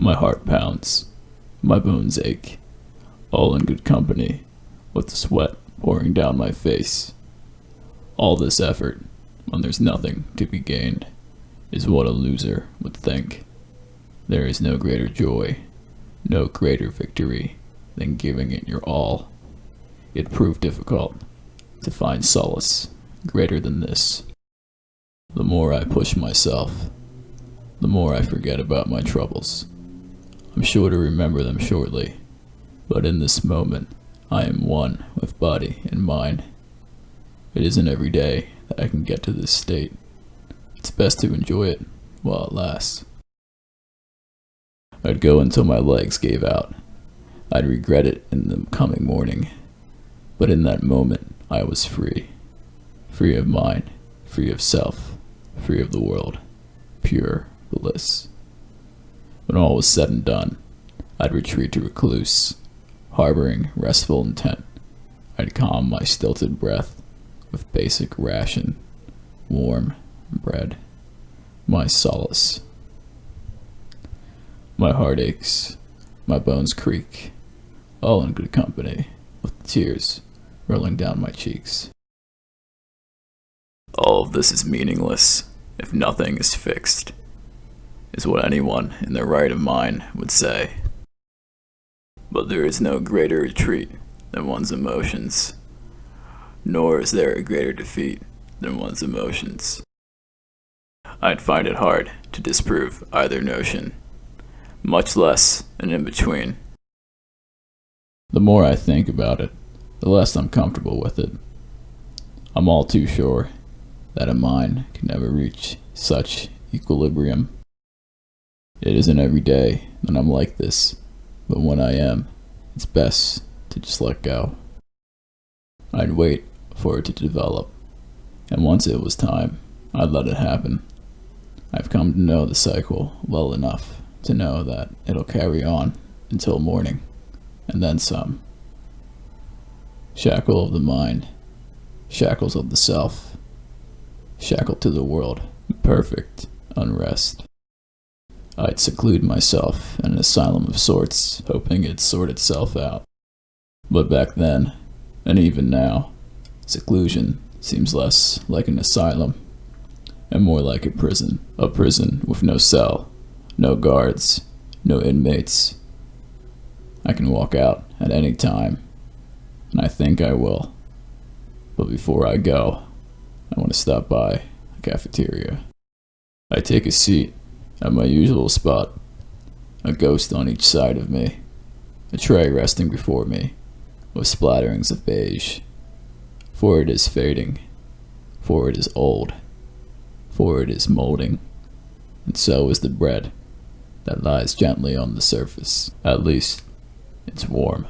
My heart pounds, my bones ache, all in good company, with the sweat pouring down my face. All this effort, when there's nothing to be gained, is what a loser would think. There is no greater joy, no greater victory than giving it your all. It proved difficult to find solace greater than this. The more I push myself, the more I forget about my troubles. I'm sure to remember them shortly, but in this moment, I am one with body and mind. It isn't every day that I can get to this state. It's best to enjoy it while it lasts. I'd go until my legs gave out. I'd regret it in the coming morning. But in that moment, I was free. Free of mind, free of self, free of the world. Pure bliss. When all was said and done, I'd retreat to recluse, harboring restful intent. I'd calm my stilted breath with basic ration, warm bread, my solace. My heart aches, my bones creak, all in good company, with the tears rolling down my cheeks. All of this is meaningless if nothing is fixed, is what anyone in their right of mind would say. But there is no greater retreat than one's emotions, nor is there a greater defeat than one's emotions. I'd find it hard to disprove either notion, much less an in-between. The more I think about it, the less I'm comfortable with it. I'm all too sure that a mind can never reach such equilibrium. It isn't every day that I'm like this, but when I am, it's best to just let go. I'd wait for it to develop, and once it was time, I'd let it happen. I've come to know the cycle well enough to know that it'll carry on until morning, and then some. Shackle of the mind, shackles of the self, shackled to the world, perfect unrest. I'd seclude myself in an asylum of sorts, hoping it'd sort itself out. But back then, and even now, seclusion seems less like an asylum, and more like a prison with no cell, no guards, no inmates. I can walk out at any time, and I think I will. But before I go, I want to stop by a cafeteria. I take a seat at my usual spot, a ghost on each side of me, a tray resting before me, with splatterings of beige. For it is fading, for it is old, for it is molding, and so is the bread that lies gently on the surface. At least, it's warm.